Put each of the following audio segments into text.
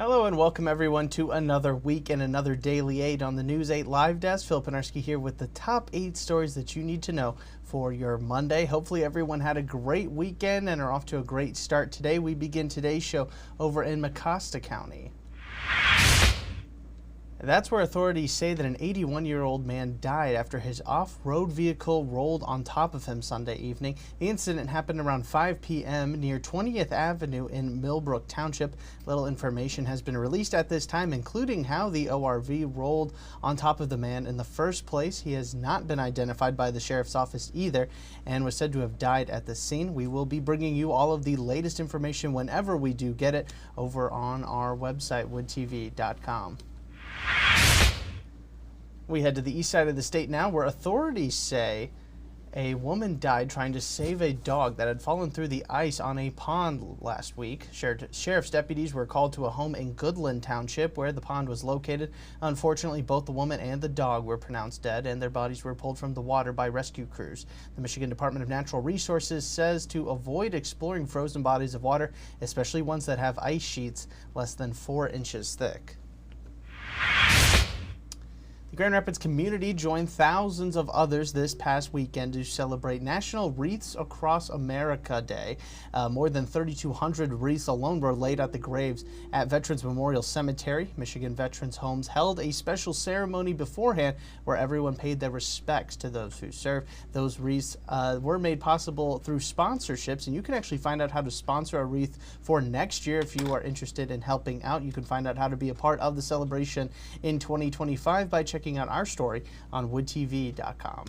Hello and welcome everyone to another week and another Daily 8 on the News 8 Live Desk. Phil Penarski here with the top 8 stories that you need to know for your Monday. Hopefully everyone had a great weekend and are off to a great start today. We begin today's show over in Mecosta County. That's where authorities say that an 81-year-old man died after his off-road vehicle rolled on top of him Sunday evening. The incident happened around 5 p.m. near 20th Avenue in Millbrook Township. Little information has been released at this time, including how the ORV rolled on top of the man in the first place. He has not been identified by the sheriff's office either and was said to have died at the scene. We will be bringing you all of the latest information whenever we do get it over on our website, woodtv.com. We head to the east side of the state now, where authorities say a woman died trying to save a dog that had fallen through the ice on a pond last week. Sheriff's deputies were called to a home in Goodland Township where the pond was located. Unfortunately, both the woman and the dog were pronounced dead, and their bodies were pulled from the water by rescue crews. The Michigan Department of Natural Resources says to avoid exploring frozen bodies of water, especially ones that have ice sheets less than 4 inches thick. The Grand Rapids community joined thousands of others this past weekend to celebrate National Wreaths Across America Day. More than 3,200 wreaths alone were laid at the graves at Veterans Memorial Cemetery. Michigan Veterans Homes held a special ceremony beforehand where everyone paid their respects to those who served. Those wreaths were made possible through sponsorships, and you can actually find out how to sponsor a wreath for next year if you are interested in helping out. You can find out how to be a part of the celebration in 2025 by checking out our story on woodtv.com.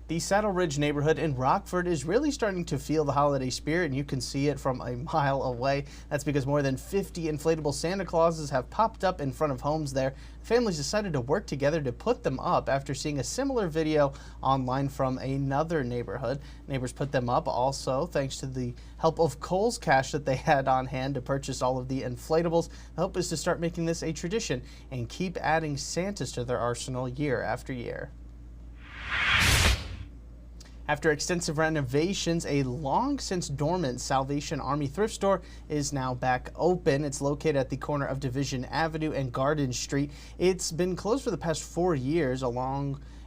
The Saddle Ridge neighborhood in Rockford is really starting to feel the holiday spirit, and you can see it from a mile away. That's because more than 50 inflatable Santa Clauses have popped up in front of homes there. Families decided to work together to put them up after seeing a similar video online from another neighborhood. Neighbors put them up also thanks to the help of Kohl's Cash that they had on hand to purchase all of the inflatables. The hope is to start making this a tradition and keep adding Santas to their arsenal year after year. After extensive renovations, a long since dormant Salvation Army thrift store is now back open. It's located at the corner of Division Avenue and Garden Street. It's been closed for the past 4 years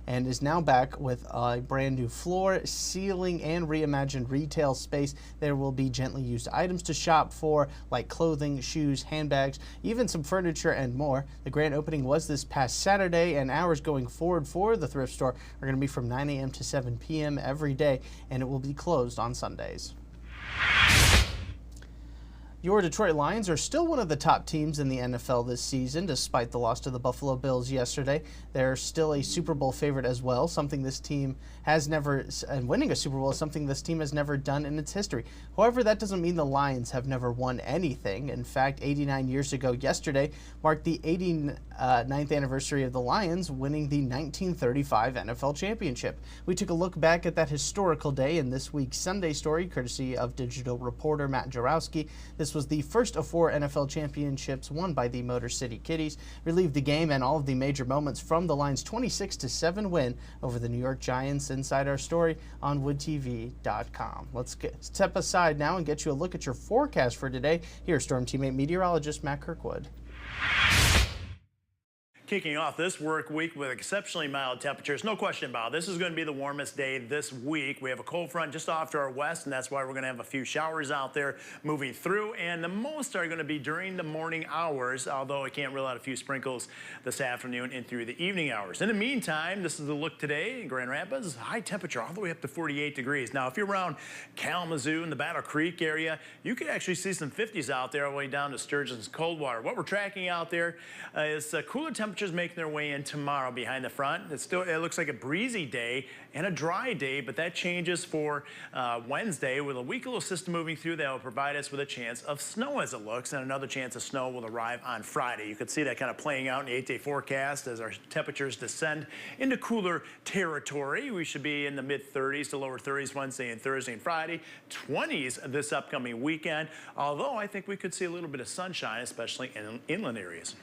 and is now back with a brand new floor, ceiling, and reimagined retail space. There will be gently used items to shop for, like clothing, shoes, handbags, even some furniture and more. The grand opening was this past Saturday, and hours going forward for the thrift store are going to be from 9 a.m. to 7 p.m. every day, and it will be closed on Sundays. Your Detroit Lions are still one of the top teams in the NFL this season, despite the loss to the Buffalo Bills yesterday. They're still a Super Bowl favorite as well, something this team has never, and winning a Super Bowl is something this team has never done in its history. However, that doesn't mean the Lions have never won anything. In fact, 89 years ago yesterday marked the 89th anniversary of the Lions winning the 1935 NFL Championship. We took a look back at that historical day in this week's Sunday Story, courtesy of digital reporter Matt Jarowski. This was the first of 4 NFL championships won by the Motor City Kitties. Relieved the game and all of the major moments from the Lions' 26-7 win over the New York Giants inside our story on woodtv.com. Let's step aside now and get you a look at your forecast for today. Here's Storm Teammate meteorologist Matt Kirkwood. Kicking off this work week with exceptionally mild temperatures, no question about it. This is going to be the warmest day this week. We have a cold front just off to our west, and that's why we're going to have a few showers out there moving through, and the most are going to be during the morning hours, although I can't rule out a few sprinkles this afternoon and through the evening hours. In the meantime, this is the look today in Grand Rapids. High temperature all the way up to 48 degrees. Now, if you're around Kalamazoo and the Battle Creek area, you could actually see some 50s out there all the way down to Sturgeon's Coldwater. What we're tracking out there is cooler temperatures making their way in tomorrow behind the front. It looks like a breezy day and a dry day, but that changes for Wednesday with a weak little system moving through that will provide us with a chance of snow as it looks, and another chance of snow will arrive on Friday. You could see that kind of playing out in the 8-day forecast as our temperatures descend into cooler territory. We should be in the mid-30s to lower 30s Wednesday and Thursday and Friday, 20s this upcoming weekend, although I think we could see a little bit of sunshine, especially in inland areas.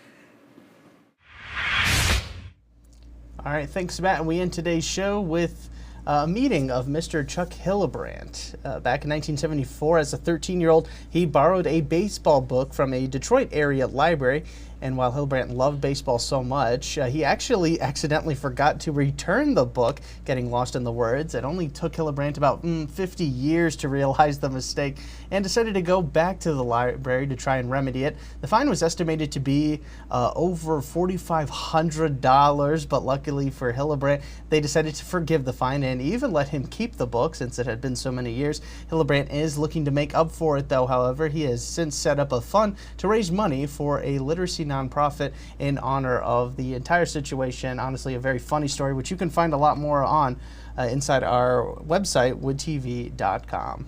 All right, thanks, Matt. And we end today's show with a meeting of Mr. Chuck Hillebrand. Back in 1974, as a 13-year-old, he borrowed a baseball book from a Detroit area library. And while Hillebrand loved baseball so much, he actually accidentally forgot to return the book, getting lost in the words. It only took Hillebrand about 50 years to realize the mistake and decided to go back to the library to try and remedy it. The fine was estimated to be over $4,500, but luckily for Hillebrand, they decided to forgive the fine and even let him keep the book since it had been so many years. Hillebrand is looking to make up for it, though. However, he has since set up a fund to raise money for a literacy nonprofit in honor of the entire situation. Honestly, a very funny story, which you can find a lot more on inside our website, woodtv.com.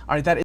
All right, that is